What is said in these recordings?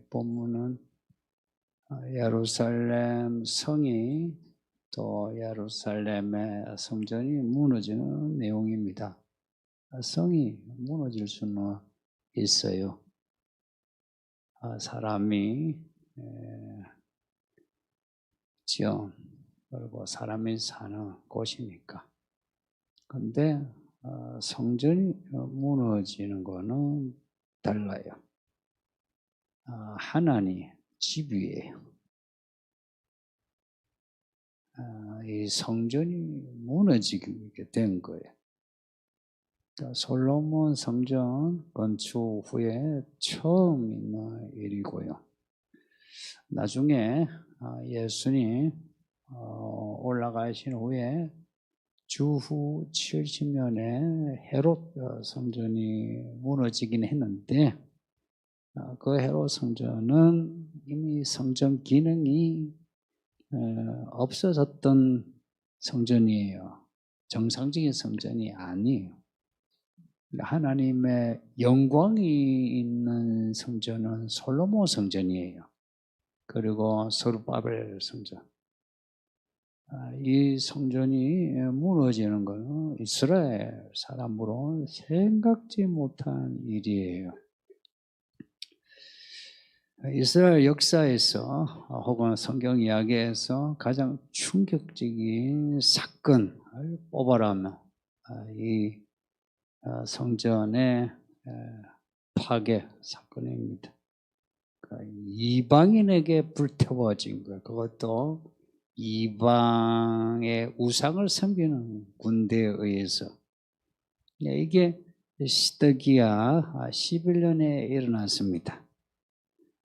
본문은 예루살렘 성이 또 예루살렘의 성전이 무너지는 내용입니다. 성이 무너질 수는 있어요. 사람이 지어 그리고 사람이 사는 곳이니까. 근데 성전이 무너지는 거는 달라요. 하나님 집이에요. 이 성전이 무너지게 된 거예요. 솔로몬 성전 건축 후에 처음 있는 일이고요. 나중에 예수님 올라가신 후에 주후 70년에 헤롯 성전이 무너지긴 했는데 그 헤롯 성전은 이미 성전 기능이 없어졌던 성전이에요. 정상적인 성전이 아니에요. 하나님의 영광이 있는 성전은 솔로몬 성전이에요. 그리고 스룹바벨 성전. 이 성전이 무너지는 것은 이스라엘 사람으로 생각지 못한 일이에요. 이스라엘 역사에서 혹은 성경 이야기에서 가장 충격적인 사건을 뽑아라면 이 성전의 파괴 사건입니다. 이방인에게 불태워진 것, 그것도 이방의 우상을 섬기는 군대에 의해서. 이게 시드기야 11년에 일어났습니다.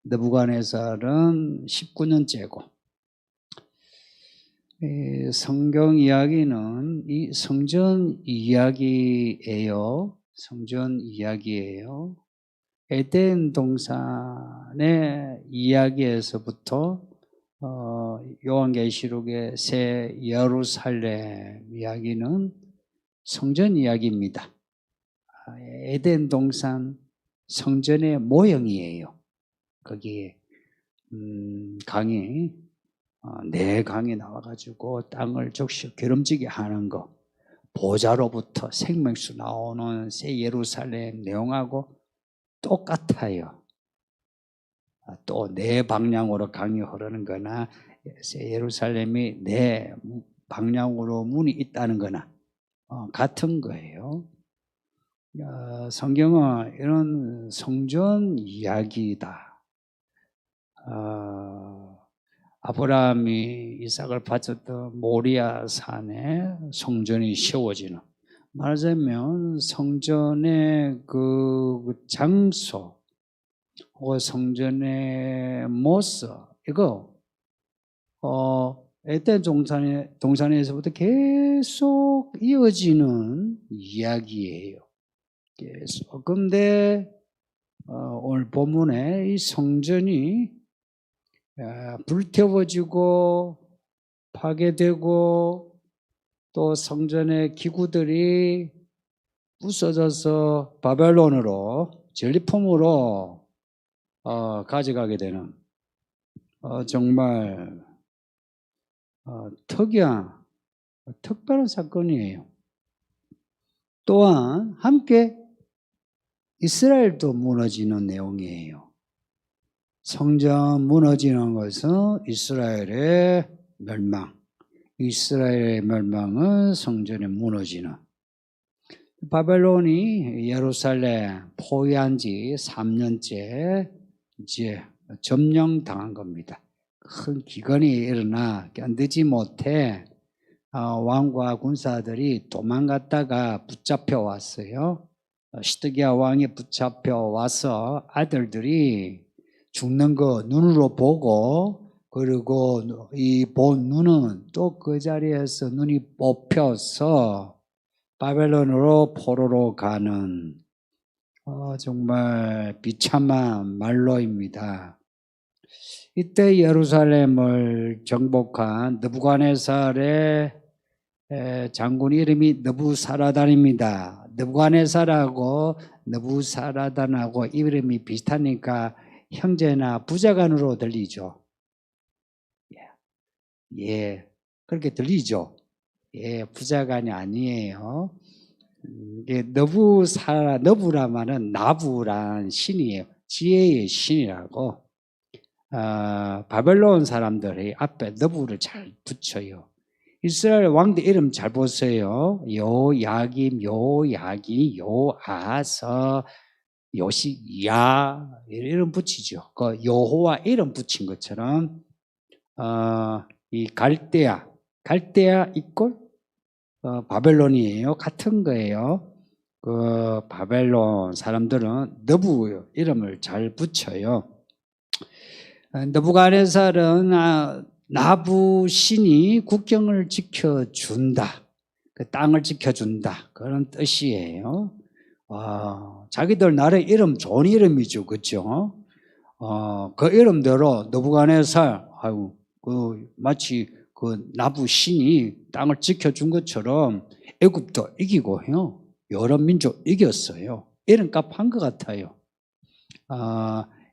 느부갓네살은 19년째고, 성경 이야기는 이 성전 이야기예요. 성전 이야기예요. 에덴 동산의 이야기에서부터 요한계시록의 새 예루살렘 이야기는 성전 이야기입니다. 에덴 동산 성전의 모형이에요. 거기에 강이 네 강이 나와가지고 땅을 적셔 기름지게 하는 거, 보좌로부터 생명수 나오는 새 예루살렘 내용하고 똑같아요. 또 네 방향으로 강이 흐르는 거나 새 예루살렘이 네 방향으로 문이 있다는 거나 같은 거예요. 성경은 이런 성전 이야기다. 아브라함이 이삭을 바쳤던 모리아 산에 성전이 세워지는, 말하자면 성전의 그 장소 혹은 성전의 모습, 이거 에덴 동산에서부터 계속 이어지는 이야기예요. 계속. 근데 오늘 본문에 이 성전이 불태워지고 파괴되고 또 성전의 기구들이 부서져서 바벨론으로 전리품으로 가져가게 되는 정말 특별한 사건이에요. 또한 함께 이스라엘도 무너지는 내용이에요. 성전 무너지는 것은 이스라엘의 멸망, 이스라엘의 멸망은 성전이 무너지는. 바벨론이 예루살렘 포위한 지 3년째 이제 점령당한 겁니다. 큰 기근이 일어나 견디지 못해 왕과 군사들이 도망갔다가 붙잡혀 왔어요. 시드기야 왕이 붙잡혀 와서 아들들이 죽는 거 눈으로 보고, 그리고 이 본 눈은 또 그 자리에서 눈이 뽑혀서 바벨론으로 포로로 가는 정말 비참한 말로입니다. 이때 예루살렘을 정복한 느부갓네살의 장군 이름이 느부사라단입니다. 느부갓네살하고 느부사라단하고 이름이 비슷하니까 형제나 부자간으로 들리죠. 예, 그렇게 들리죠. 예, 부자간이 아니에요. 이게 너부라마는 나부란 신이에요. 지혜의 신이라고. 바벨론 사람들이 앞에 너부를 잘 붙여요. 이스라엘 왕들 이름 잘 보세요. 요야김, 요아서, 요시야 이름 붙이죠. 그 여호와 이름 붙인 것처럼 이 갈대아 이꼴 바벨론이에요. 같은 거예요. 그 바벨론 사람들은 너부 이름을 잘 붙여요. 느부갓네살은 나부 신이 국경을 지켜준다. 그 땅을 지켜준다. 그런 뜻이에요. 자기들 나라의 이름 좋은 이름이죠. 그죠? 그 이름대로 느부갓네살, 마치 그 나부 신이 땅을 지켜준 것처럼 애굽도 이기고요. 여러 민족 이겼어요. 이름값 한 것 같아요.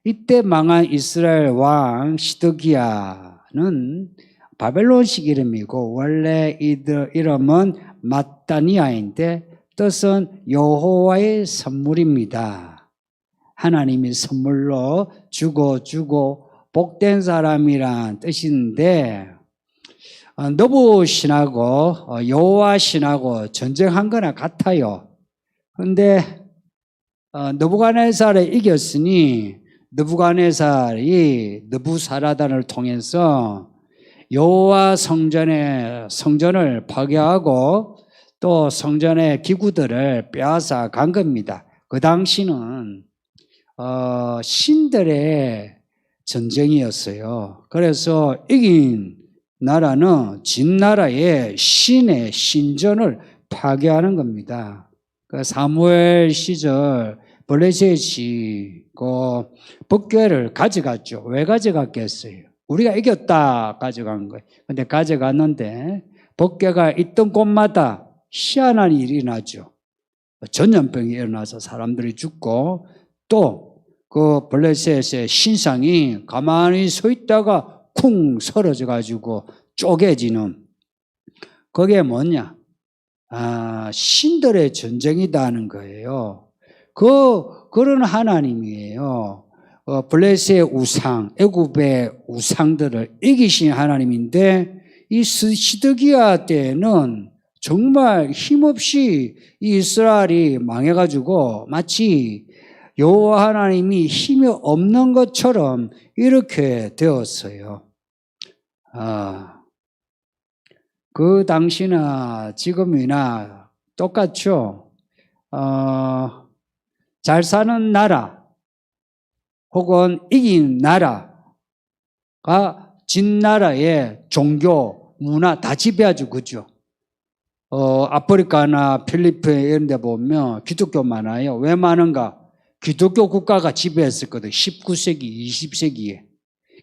이때 망한 이스라엘 왕 시드기야는 바벨론식 이름이고 원래 이들 이름은 마따니아인데 뜻은 여호와의 선물입니다. 하나님이 선물로 주고 복된 사람이란 뜻인데 너부 신하고 여호와 신하고 전쟁한 거나 같아요. 그런데 느부갓네살을 이겼으니 느부갓네살이 느부사라단을 통해서 여호와 성전을 파괴하고 또 성전의 기구들을 빼앗아 간 겁니다. 그 당시는 신들의 전쟁이었어요. 그래서 이긴 나라는 진 나라의 신의 신전을 파괴하는 겁니다. 그 사무엘 시절 블레셋이 그 법궤를 가져갔죠. 왜 가져갔겠어요? 우리가 이겼다 가져간 거예요. 근데 가져갔는데 법궤가 있던 곳마다 희한한 일이 일어나죠. 전염병이 일어나서 사람들이 죽고 또 그 블레셋의 신상이 가만히 서 있다가 쿵 쓰러져 가지고 쪼개지는 그게 뭐냐? 신들의 전쟁이다는 거예요. 그런 하나님이에요. 블레셋의 우상, 애굽의 우상들을 이기신 하나님인데 이 시드기야 때는 정말 힘없이 이 이스라엘이 망해가지고 마치 여호와 하나님이 힘이 없는 것처럼 이렇게 되었어요. 그 당시나 지금이나 똑같죠. 잘 사는 나라 혹은 이긴 나라가 진 나라의 종교, 문화 다 지배하죠. 그죠? 아프리카나 필리핀 이런 데 보면 기독교 많아요. 왜 많은가? 기독교 국가가 지배했었거든. 19세기, 20세기에.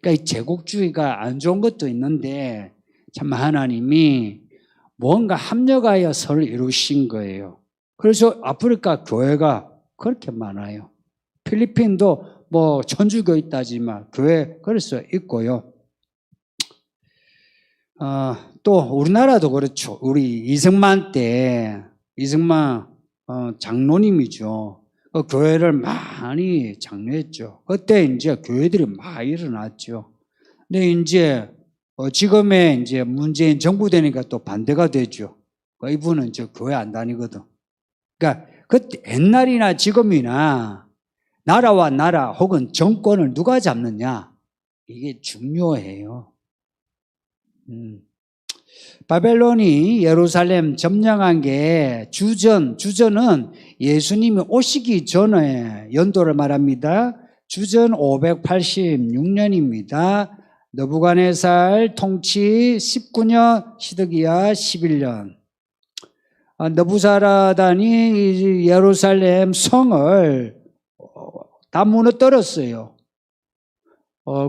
그러니까 이 제국주의가 안 좋은 것도 있는데 참 하나님이 뭔가 합력하여 서를 이루신 거예요. 그래서 아프리카 교회가 그렇게 많아요. 필리핀도 뭐 천주교 있다지만 교회 그래서 있고요. 또 우리나라도 그렇죠. 우리 이승만 장로님이죠. 그 교회를 많이 장려했죠. 그때 이제 교회들이 많이 일어났죠. 근데 이제 지금의 이제 문재인 정부 되니까 또 반대가 되죠. 이분은 저 교회 안 다니거든. 그러니까 그때 옛날이나 지금이나 나라와 나라 혹은 정권을 누가 잡느냐 이게 중요해요. 바벨론이 예루살렘 점령한 게 주전은 예수님이 오시기 전에 연도를 말합니다. 주전 586년입니다. 느부갓네살 통치 19년, 시드기야 11년. 느부사라단이 예루살렘 성을 다 무너뜨렸어요.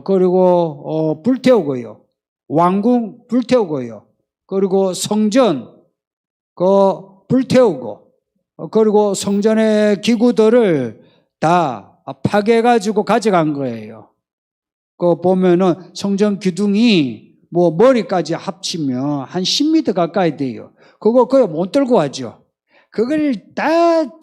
그리고 불태우고요. 왕궁 불태우고요. 그리고 성전 불태우고 그리고 성전의 기구들을 다 파괴해가지고 가져간 거예요. 그 보면은 성전 기둥이 뭐 머리까지 합치면 한 10m 가까이 돼요. 그거 거의 못 들고 가죠. 그걸 다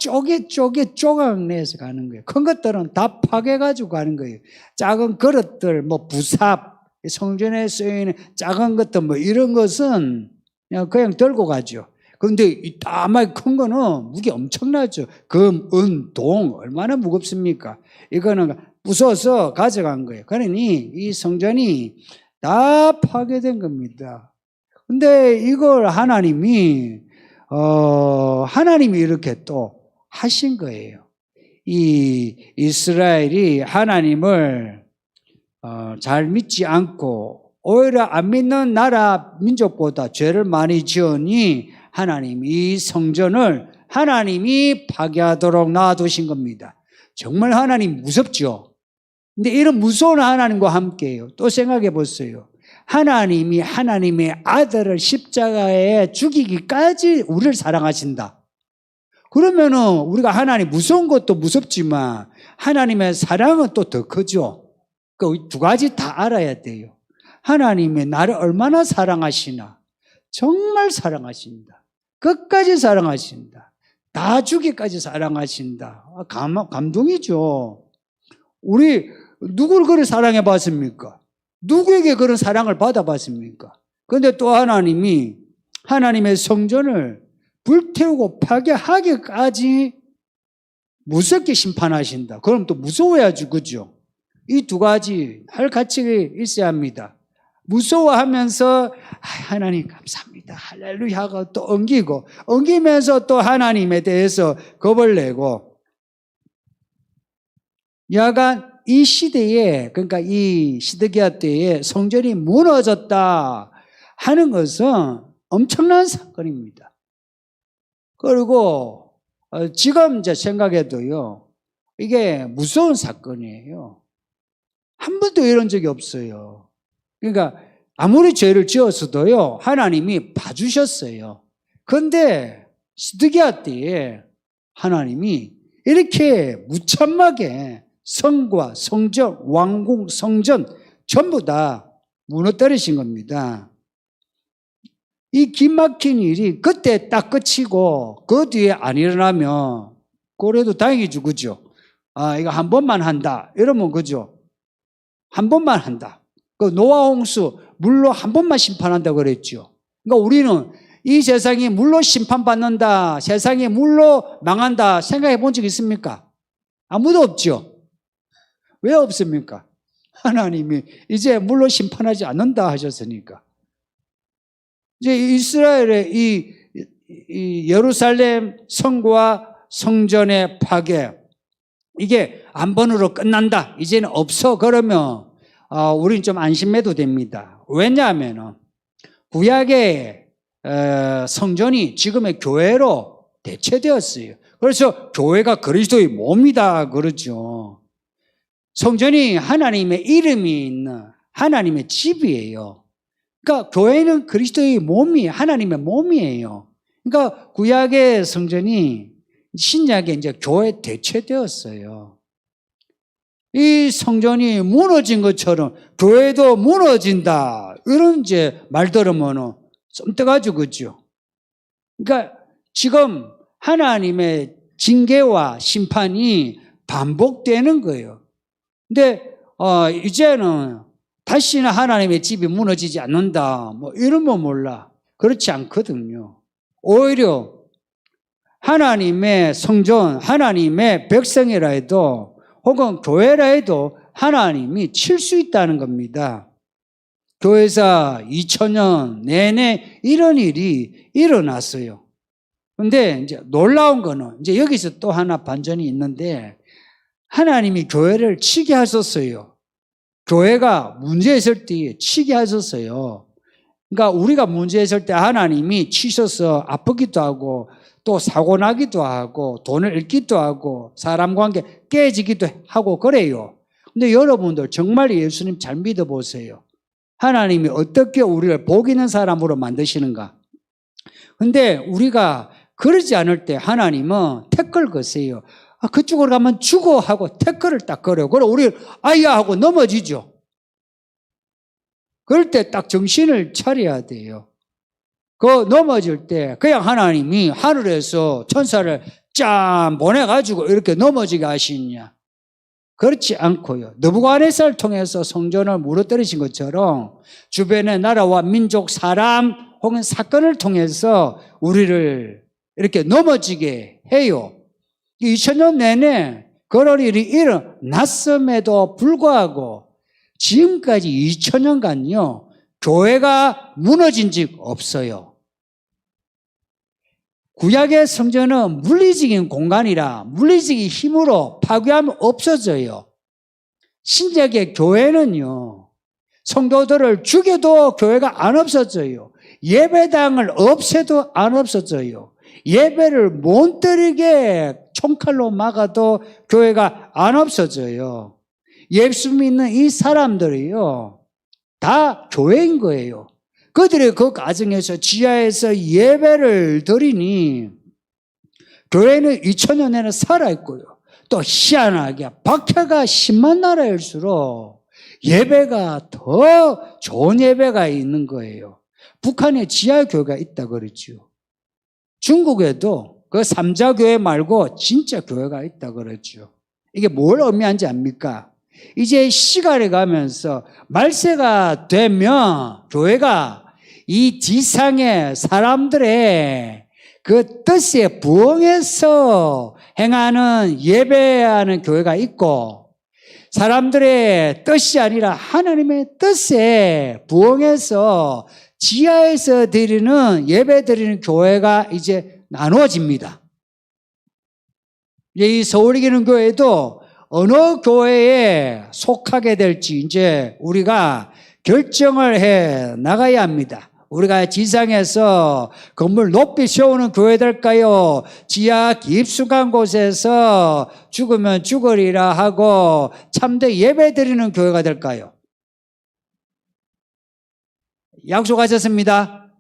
쪼각내서 가는 거예요. 큰 것들은 다 파괴가지고 가는 거예요. 작은 그릇들, 뭐 부삽, 성전에 쓰이는 작은 것들 뭐 이런 것은 그냥 들고 가죠. 그런데 이 다만 큰 거는 무게 엄청나죠. 금, 은, 동 얼마나 무겁습니까? 이거는 부숴서 가져간 거예요. 그러니 이 성전이 다 파괴된 겁니다. 근데 이걸 하나님이 이렇게 또 하신 거예요. 이 이스라엘이 하나님을 잘 믿지 않고 오히려 안 믿는 나라 민족보다 죄를 많이 지으니 하나님이 이 성전을 하나님이 파괴하도록 놔두신 겁니다. 정말 하나님 무섭죠? 근데 이런 무서운 하나님과 함께해요. 또 생각해 보세요. 하나님이 하나님의 아들을 십자가에 죽이기까지 우리를 사랑하신다. 그러면은 우리가 하나님 무서운 것도 무섭지만 하나님의 사랑은 또 더 크죠. 그 두 가지 다 알아야 돼요. 하나님이 나를 얼마나 사랑하시나. 정말 사랑하신다. 끝까지 사랑하신다. 다 죽이기까지 사랑하신다. 감동이죠. 우리 누구를 그렇게 사랑해 봤습니까? 누구에게 그런 사랑을 받아봤습니까? 그런데 또 하나님이 하나님의 성전을 불태우고 파괴하기까지 무섭게 심판하신다. 그럼 또 무서워야지, 그죠? 이 두 가지 할 가치가 있어야 합니다. 무서워하면서 하나님 감사합니다. 할렐루야 하고 또 엉기면서 또 하나님에 대해서 겁을 내고 야간 이 시대에, 그러니까 이 시드기야 때에 성전이 무너졌다 하는 것은 엄청난 사건입니다. 그리고 지금 이제 생각해도요, 이게 무서운 사건이에요. 한 번도 이런 적이 없어요. 그러니까 아무리 죄를 지었어도요, 하나님이 봐주셨어요. 그런데 시드기야 때에 하나님이 이렇게 무참하게 성과 성전, 왕궁, 성전 전부 다 무너뜨리신 겁니다. 이 기막힌 일이 그때 딱 끝이고 그 뒤에 안 일어나면 그래도 다행이죠, 그죠? 이거 한 번만 한다 이러면 그죠? 한 번만 한다. 그 노아 홍수 물로 한 번만 심판한다 그랬죠. 그러니까 우리는 이 세상이 물로 심판받는다, 세상이 물로 망한다 생각해 본 적 있습니까? 아무도 없죠. 왜 없습니까? 하나님이 이제 물로 심판하지 않는다 하셨으니까. 이제 이스라엘의 이 예루살렘 성과 성전의 파괴, 이게 한 번으로 끝난다, 이제는 없어, 그러면 우리는 좀 안심해도 됩니다. 왜냐하면 구약의 성전이 지금의 교회로 대체되었어요. 그래서 교회가 그리스도의 몸이다 그러죠. 성전이 하나님의 이름이 있는 하나님의 집이에요. 그러니까 교회는 그리스도의 몸이, 하나님의 몸이에요. 그러니까 구약의 성전이 신약에 이제 교회에 대체되었어요. 이 성전이 무너진 것처럼 교회도 무너진다, 이런 이제 말 들으면 썸뜩하죠, 그죠? 그러니까 지금 하나님의 징계와 심판이 반복되는 거예요. 근데 이제는 다시는 하나님의 집이 무너지지 않는다, 뭐 이러면 몰라. 그렇지 않거든요. 오히려 하나님의 성전, 하나님의 백성이라 해도 혹은 교회라 해도 하나님이 칠 수 있다는 겁니다. 교회사 2000년 내내 이런 일이 일어났어요. 근데 이제 놀라운 거는 이제 여기서 또 하나 반전이 있는데, 하나님이 교회를 치게 하셨어요. 교회가 문제 있을 때 치게 하셨어요. 그러니까 우리가 문제 있을 때 하나님이 치셔서 아프기도 하고 또 사고 나기도 하고 돈을 잃기도 하고 사람 관계 깨지기도 하고 그래요. 근데 여러분들 정말 예수님 잘 믿어보세요. 하나님이 어떻게 우리를 복 있는 사람으로 만드시는가. 근데 우리가 그러지 않을 때 하나님은 태클 거세요. 그쪽으로 가면 죽어 하고 태클을 딱 걸어요. 그럼 우리 아야 하고 넘어지죠. 그럴 때 딱 정신을 차려야 돼요. 그 넘어질 때 그냥 하나님이 하늘에서 천사를 짠 보내가지고 이렇게 넘어지게 하시느냐? 그렇지 않고요. 느부갓네살을 통해서 성전을 무너뜨리신 것처럼 주변의 나라와 민족, 사람 혹은 사건을 통해서 우리를 이렇게 넘어지게 해요. 2000년 내내 그런 일이 일어났음에도 불구하고 지금까지 2000년간요 교회가 무너진 적 없어요. 구약의 성전은 물리적인 공간이라 물리적인 힘으로 파괴하면 없어져요. 신약의 교회는요 성도들을 죽여도 교회가 안 없어져요. 예배당을 없애도 안 없어져요. 예배를 못 드리게 총칼로 막아도 교회가 안 없어져요. 예수 믿는 이 사람들이요 다 교회인 거예요. 그들이 그 가정에서 지하에서 예배를 드리니 교회는 2000년 내내 살아있고요. 또 희한하게 박해가 심한 나라일수록 예배가 더 좋은 예배가 있는 거예요. 북한에 지하교회가 있다 그랬죠. 중국에도 그 삼자교회 말고 진짜 교회가 있다 그랬죠. 이게 뭘 의미하는지 압니까? 이제 시간이 가면서 말세가 되면 교회가 이 지상의 사람들의 그 뜻에 부응해서 행하는 예배하는 교회가 있고 사람들의 뜻이 아니라 하나님의 뜻에 부응해서 지하에서 드리는 예배 드리는 교회가 이제 나누어집니다. 이 서울이기는 교회도 어느 교회에 속하게 될지 이제 우리가 결정을 해 나가야 합니다. 우리가 지상에서 건물 높이 세우는 교회 될까요? 지하 깊숙한 곳에서 죽으면 죽으리라 하고 참되 예배 드리는 교회가 될까요? 약속하셨습니다.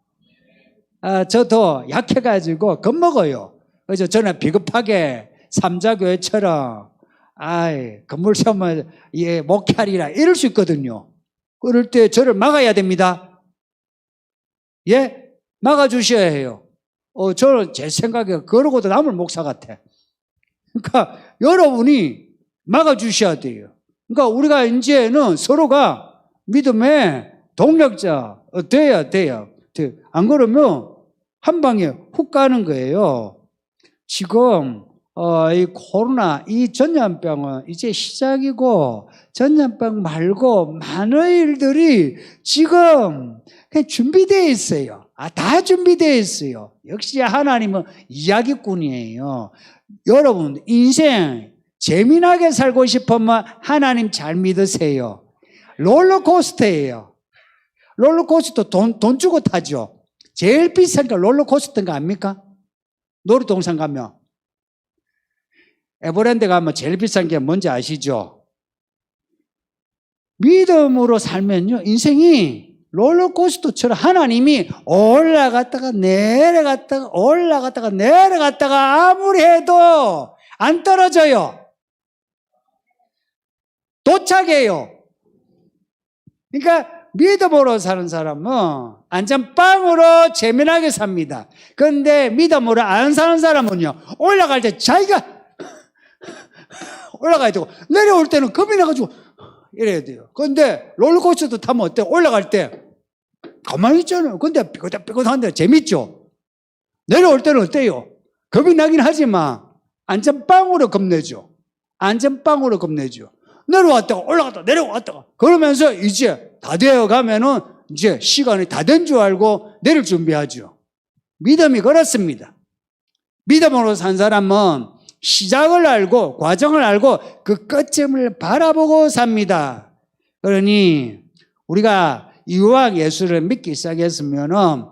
저도 약해가지고 겁먹어요. 그래서 저는 비겁하게 삼자교회처럼 건물 세우면 목회하리라 이럴 수 있거든요. 그럴 때 저를 막아야 됩니다. 예? 막아주셔야 해요. 저는 제 생각에 그러고도 남을 목사 같아. 그러니까 여러분이 막아주셔야 돼요. 그러니까 우리가 이제는 서로가 믿음의 동력자 돼야 돼요. 안 그러면 한 방에 훅 가는 거예요. 지금 이 코로나, 이 전염병은 이제 시작이고 전염병 말고 많은 일들이 지금 그냥 준비되어 있어요. 다 준비되어 있어요. 역시 하나님은 이야기꾼이에요. 여러분 인생 재미나게 살고 싶으면 하나님 잘 믿으세요. 롤러코스터예요. 롤러코스터 돈 주고 타죠. 제일 비싼 게 롤러코스터인가 압니까? 놀이동산 가면 에버랜드 가면 제일 비싼 게 뭔지 아시죠? 믿음으로 살면요 인생이 롤러코스터처럼 하나님이 올라갔다가 내려갔다가 올라갔다가 내려갔다가 아무리 해도 안 떨어져요. 도착해요. 그러니까 믿음으로 사는 사람은 안전빵으로 재미나게 삽니다. 그런데 믿음으로 안 사는 사람은요 올라갈 때 자기가 올라가야 되고 내려올 때는 겁이 나가지고 이래야 돼요. 그런데 롤러코스터 타면 어때요? 올라갈 때 가만히 있잖아요. 근데 삐끗삐끗한데 재밌죠? 내려올 때는 어때요? 겁이 나긴 하지만 안전빵으로 겁내죠. 안전빵으로 겁내죠. 내려왔다가 올라갔다가 내려왔다가 그러면서 이제 다 되어 가면은 이제 시간이 다 된 줄 알고 내릴 준비하죠. 믿음이 그렇습니다. 믿음으로 산 사람은 시작을 알고 과정을 알고 그 끝점을 바라보고 삽니다. 그러니 우리가 이왕 예수를 믿기 시작했으면은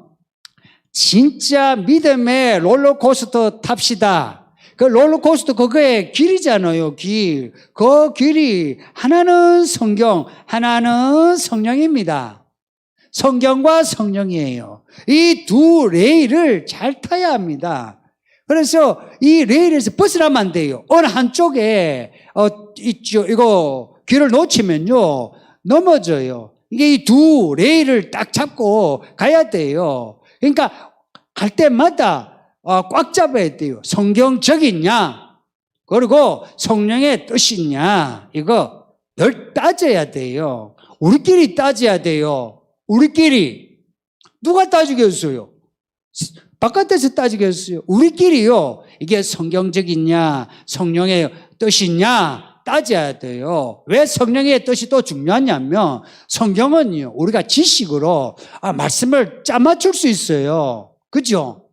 진짜 믿음의 롤러코스터 탑시다. 그 롤러코스터 그거의 길이잖아요. 길. 그 길이 하나는 성경, 하나는 성령입니다. 성경과 성령이에요. 이 두 레일을 잘 타야 합니다. 그래서 이 레일에서 벗어나면 안 돼요. 어느 한쪽에 있죠. 이거 귀를 놓치면요 넘어져요. 이게 이 두 레일을 딱 잡고 가야 돼요. 그러니까 갈 때마다 꽉 잡아야 돼요. 성경적이냐, 그리고 성령의 뜻이냐, 이거 늘 따져야 돼요. 우리끼리 따져야 돼요. 우리끼리. 누가 따지겠어요? 바깥에서 따지겠어요? 우리끼리요. 이게 성경적이냐, 성령의 뜻이냐 따져야 돼요. 왜 성령의 뜻이 또 중요하냐면 성경은요, 우리가 지식으로 말씀을 짜맞출 수 있어요. 그죠?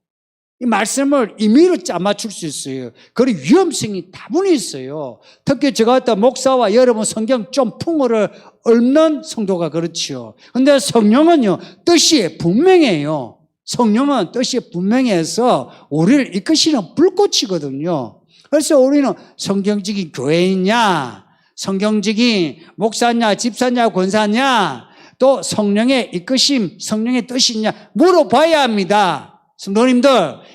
이 말씀을 임의로 짜맞출 수 있어요. 그리고 위험성이 다분히 있어요. 특히 저 같은 목사와 여러분 성경 좀 풍어를 읊는 성도가 그렇지요. 근데 성령은요, 뜻이 분명해요. 성령은 뜻이 분명해서 우리를 이끄시는 불꽃이거든요. 그래서 우리는 성경적인 교회이냐, 성경적인 목사냐, 집사냐, 권사냐, 또 성령의 이끄심, 성령의 뜻이냐 물어봐야 합니다. 성도님들,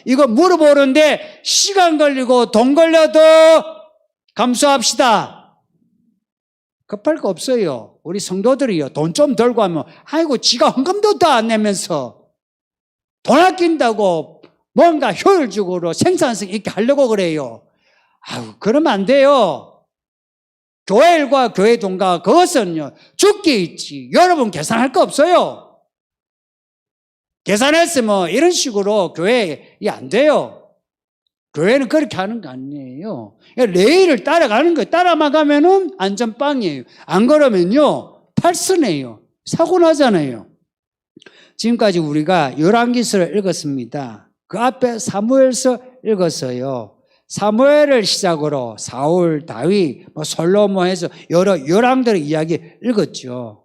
이거 물어보는데 시간 걸리고 돈 걸려도 감수합시다. 급할 거 없어요. 우리 성도들이요, 돈 좀 들고 하면 아이고 지가 헌금도 안 내면서 돈 아낀다고 뭔가 효율적으로 생산성 있게 하려고 그래요. 아유, 그러면 안 돼요. 교회 일과 교회 돈과 그것은요 죽게 있지. 여러분 계산할 거 없어요. 계산했으면 이런 식으로 교회에 안 돼요. 교회는 그렇게 하는 거 아니에요. 레일을 따라가는 거예요. 따라만 가면은 안전빵이에요. 안 그러면요 탈선해요. 사고 나잖아요. 지금까지 우리가 열왕기서를 읽었습니다. 그 앞에 사무엘서 읽었어요. 사무엘을 시작으로 사울, 다윗, 솔로몬 해서 여러 열왕들의 이야기 읽었죠.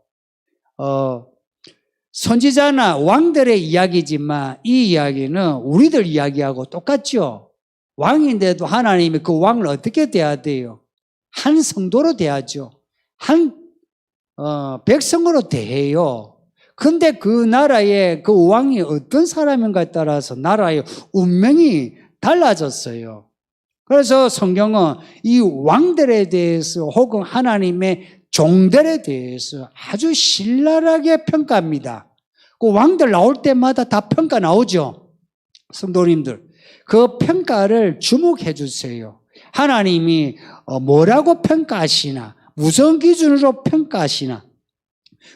선지자나 왕들의 이야기지만 이 이야기는 우리들 이야기하고 똑같죠. 왕인데도 하나님이 그 왕을 어떻게 대해야 돼요? 한 성도로 대하죠. 한 백성으로 대해요. 근데 그 나라의 그 왕이 어떤 사람인가에 따라서 나라의 운명이 달라졌어요. 그래서 성경은 이 왕들에 대해서 혹은 하나님의 종들에 대해서 아주 신랄하게 평가합니다. 그 왕들 나올 때마다 다 평가 나오죠. 성도님들, 그 평가를 주목해 주세요. 하나님이 뭐라고 평가하시나, 무슨 기준으로 평가하시나,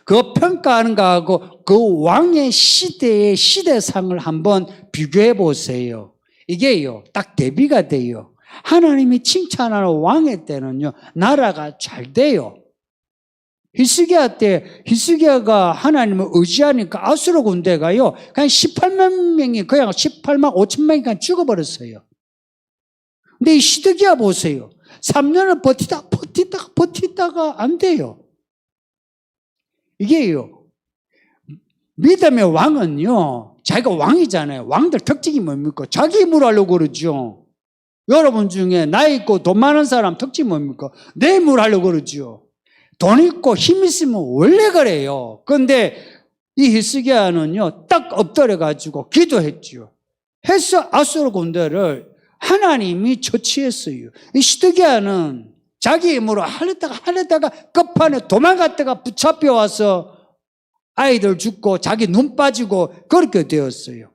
그 평가하는 거하고 그 왕의 시대의 시대상을 한번 비교해 보세요. 이게요, 딱 대비가 돼요. 하나님이 칭찬하는 왕의 때는요, 나라가 잘 돼요. 히스기야 때, 히스기야가 하나님을 의지하니까 아수르 군대가요, 그냥 18만 명이, 그냥 18만 5천 명이 그냥 죽어버렸어요. 근데 이 시드기야 보세요. 3년을 버티다가 안 돼요. 이게요, 믿음의 왕은요, 자기가 왕이잖아요. 왕들 특징이 뭡니까? 자기 힘으로 하려고 그러죠. 여러분 중에 나이 있고 돈 많은 사람 특징이 뭡니까? 내 힘으로 하려고 그러죠. 돈 있고 힘 있으면 원래 그래요. 그런데 이 히스기야는요, 딱 엎드려가지고 기도했죠. 해서 아수르 군대를 하나님이 처치했어요. 이 시드기야는 자기 힘으로 하려다가 끝판에 도망갔다가 붙잡혀 와서 아이들 죽고 자기 눈 빠지고 그렇게 되었어요.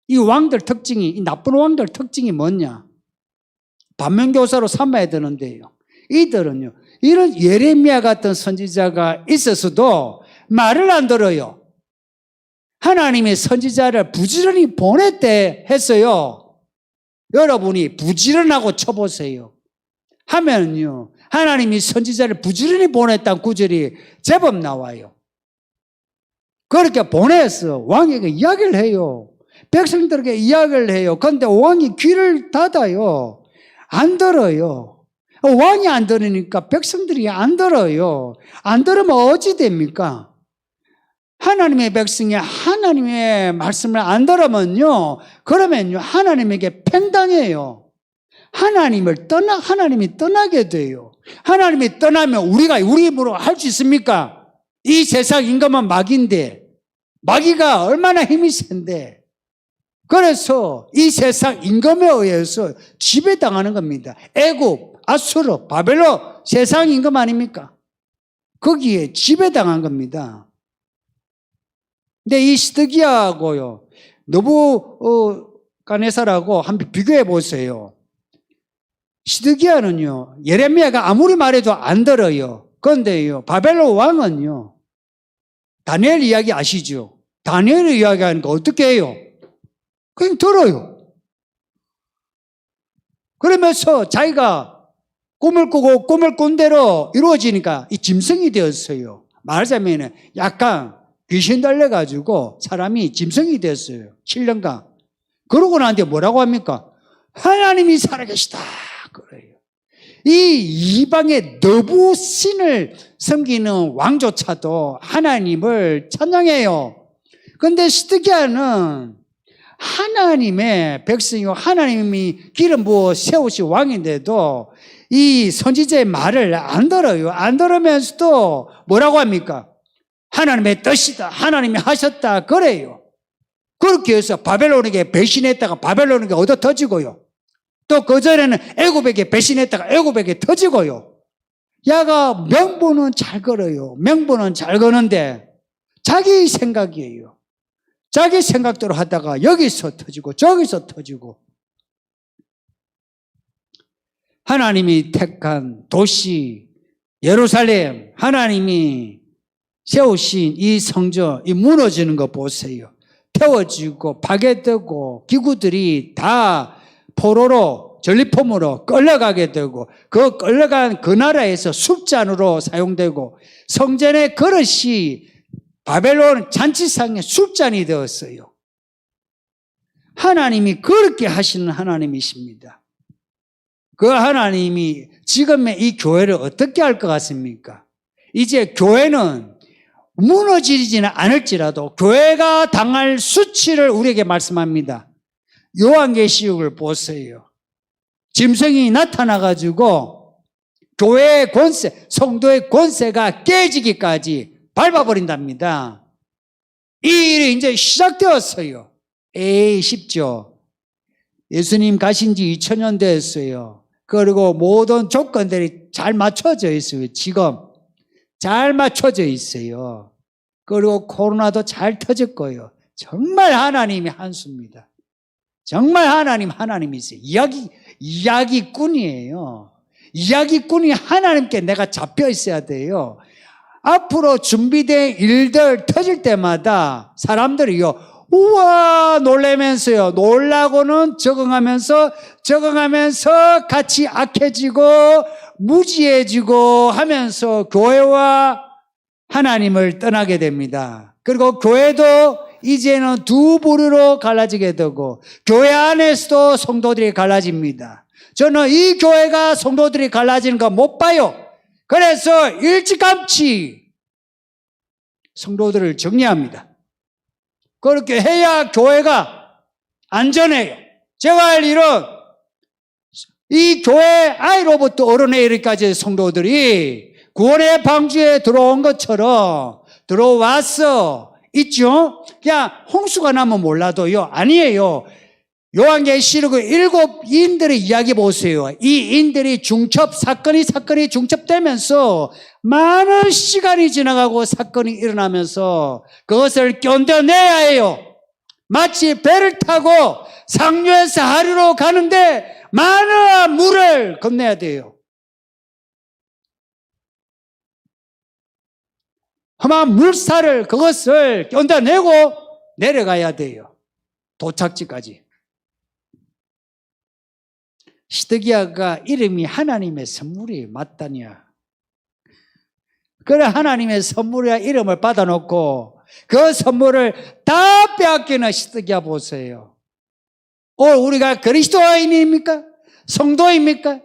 이 왕들 특징이, 이 나쁜 왕들 특징이 뭐냐? 반면교사로 삼아야 되는데요. 이들은요, 이런 예레미야 같은 선지자가 있었어도 말을 안 들어요. 하나님이 선지자를 부지런히 보냈대 했어요. 여러분이 부지런하고 쳐보세요. 하면요, 하나님이 선지자를 부지런히 보냈다는 구절이 제법 나와요. 그렇게 보내서 왕에게 이야기를 해요. 백성들에게 이야기를 해요. 그런데 왕이 귀를 닫아요. 안 들어요. 왕이 안 들으니까 백성들이 안 들어요. 안 들으면 어찌 됩니까? 하나님의 백성이 하나님의 말씀을 안 들으면요, 그러면요, 하나님에게 팽당해요. 하나님이 떠나게 돼요. 하나님이 떠나면 우리가 우리 힘으로 할 수 있습니까? 이 세상 인간만 마귀인데, 마귀가 얼마나 힘이 센데, 그래서 이 세상 임금에 의해서 지배당하는 겁니다. 애굽, 아수르, 바벨론, 세상 임금 아닙니까? 거기에 지배당한 겁니다. 근데 이 시드기야하고요, 느부갓네살하고 한번 비교해 보세요. 시드기야는요, 예레미야가 아무리 말해도 안 들어요. 그런데요, 바벨론 왕은요, 다니엘 이야기 아시죠? 다니엘 이야기하니까 어떻게 해요? 그냥 들어요. 그러면서 자기가 꿈을 꾸고 꿈을 꾼 대로 이루어지니까 이 짐승이 되었어요. 말하자면 약간 귀신 달려가지고 사람이 짐승이 되었어요. 7년간. 그러고 나한테 뭐라고 합니까? 하나님이 살아계시다. 그래요. 이 이방의 너부신을 섬기는 왕조차도 하나님을 찬양해요. 그런데 시드기야는 하나님의 백성이고 하나님이 기름 부어 세우신 왕인데도 이 선지자의 말을 안 들어요. 안 들으면서도 뭐라고 합니까? 하나님의 뜻이다. 하나님이 하셨다. 그래요. 그렇게 해서 바벨론에게 배신했다가 바벨론에게 얻어 터지고요. 또 그전에는 애굽에게 배신했다가 애굽에게 터지고요. 야가 명분은 잘 걸어요. 명분은 잘 거는데 자기 생각이에요. 자기 생각대로 하다가 여기서 터지고 저기서 터지고. 하나님이 택한 도시 예루살렘, 하나님이 세우신 이 성전, 이 무너지는 거 보세요. 태워지고 파괴되고 기구들이 다 포로로 전리품으로 끌려가게 되고 그 끌려간 그 나라에서 술잔으로 사용되고 성전의 그릇이 바벨론 잔치상의 술잔이 되었어요. 하나님이 그렇게 하시는 하나님이십니다. 그 하나님이 지금의 이 교회를 어떻게 할 것 같습니까? 이제 교회는 무너지지는 않을지라도 교회가 당할 수치를 우리에게 말씀합니다. 요한계시록을 보세요. 짐승이 나타나가지고 교회의 권세, 성도의 권세가 깨지기까지 밟아버린답니다. 이 일이 이제 시작되었어요. 에이, 쉽죠. 예수님 가신 지 2000년 됐어요. 그리고 모든 조건들이 잘 맞춰져 있어요. 지금 잘 맞춰져 있어요. 그리고 코로나도 잘 터질 거예요. 정말 하나님이 한 수입니다. 정말 하나님이세요. 이야기꾼이에요. 이야기꾼이 하나님께 내가 잡혀 있어야 돼요. 앞으로 준비된 일들 터질 때마다 사람들이요, 우와 놀라면서요, 놀라고는 적응하면서 같이 악해지고 무지해지고 하면서 교회와 하나님을 떠나게 됩니다. 그리고 교회도 이제는 두 부류로 갈라지게 되고 교회 안에서도 성도들이 갈라집니다. 저는 이 교회가 성도들이 갈라지는 거 못 봐요. 그래서 일찌감치 성도들을 정리합니다. 그렇게 해야 교회가 안전해요. 제가 할 일은 이 교회 아이로부터 어른에 이르기까지 성도들이 구원의 방주에 들어온 것처럼 들어왔어. 있죠? 그냥 홍수가 나면 몰라도요. 아니에요. 요한계시록 7 인들의 이야기 보세요. 이 인들이 사건이 중첩되면서 많은 시간이 지나가고 사건이 일어나면서 그것을 견뎌내야 해요. 마치 배를 타고 상류에서 하류로 가는데 많은 물을 건너야 돼요. 험한 물살을 그것을 견뎌내고 내려가야 돼요. 도착지까지. 시드기야가 이름이 하나님의 선물이 맞다냐. 그래 하나님의 선물이야 이름을 받아놓고 그 선물을 다 빼앗기는 시드기야 보세요. 우리가 그리스도인입니까? 성도입니까?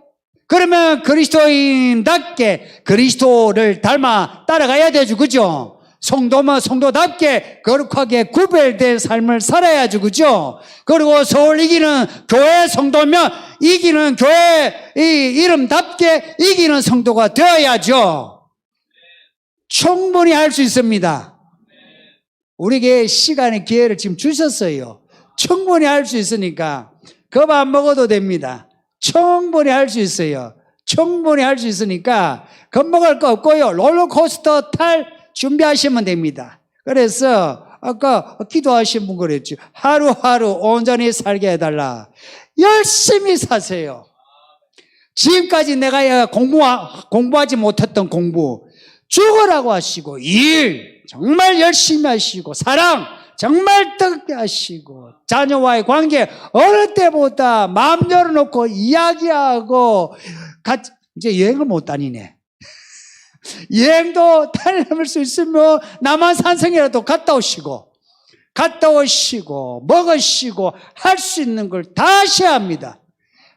그러면 그리스도인답게 그리스도를 닮아 따라가야 되죠. 그죠? 성도면 성도답게 거룩하게 구별된 삶을 살아야죠. 그죠? 그리고 서울 이기는 교회 성도면 이기는 교회 이름답게 이기는 성도가 되어야죠. 충분히 할 수 있습니다. 우리에게 시간의 기회를 지금 주셨어요. 충분히 할 수 있으니까 겁 안 먹어도 됩니다. 충분히 할 수 있어요. 충분히 할 수 있으니까 겁먹을 거 없고요. 롤러코스터 탈 준비하시면 됩니다. 그래서 아까 기도하신 분 그랬죠. 하루하루 온전히 살게 해달라. 열심히 사세요. 지금까지 내가 공부하지 못했던 공부 죽으라고 하시고, 일 정말 열심히 하시고, 사랑 정말 뜨겁게 하시고, 자녀와의 관계 어느 때보다 마음 열어놓고 이야기하고, 이제 여행을 못 다니네. 여행도 다닐 수 있으면 남한산성이라도 갔다 오시고 먹으시고 할 수 있는 걸 다 하셔야 합니다.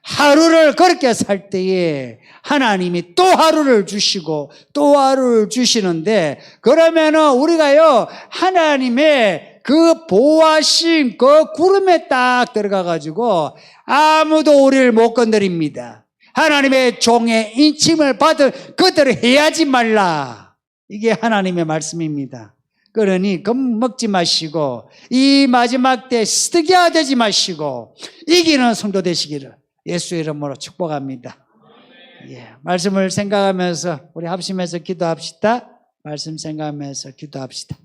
하루를 그렇게 살 때에 하나님이 또 하루를 주시고 또 하루를 주시는데, 그러면은 우리가요 하나님의 그 보호하신 그 구름에 딱 들어가가지고 아무도 우리를 못 건드립니다. 하나님의 종의 인침을 받을 그대로 해야지 말라. 이게 하나님의 말씀입니다. 그러니 겁먹지 마시고 이 마지막 때 스티기아 되지 마시고 이기는 성도 되시기를 예수의 이름으로 축복합니다. 예, 말씀을 생각하면서 우리 합심해서 기도합시다. 말씀 생각하면서 기도합시다.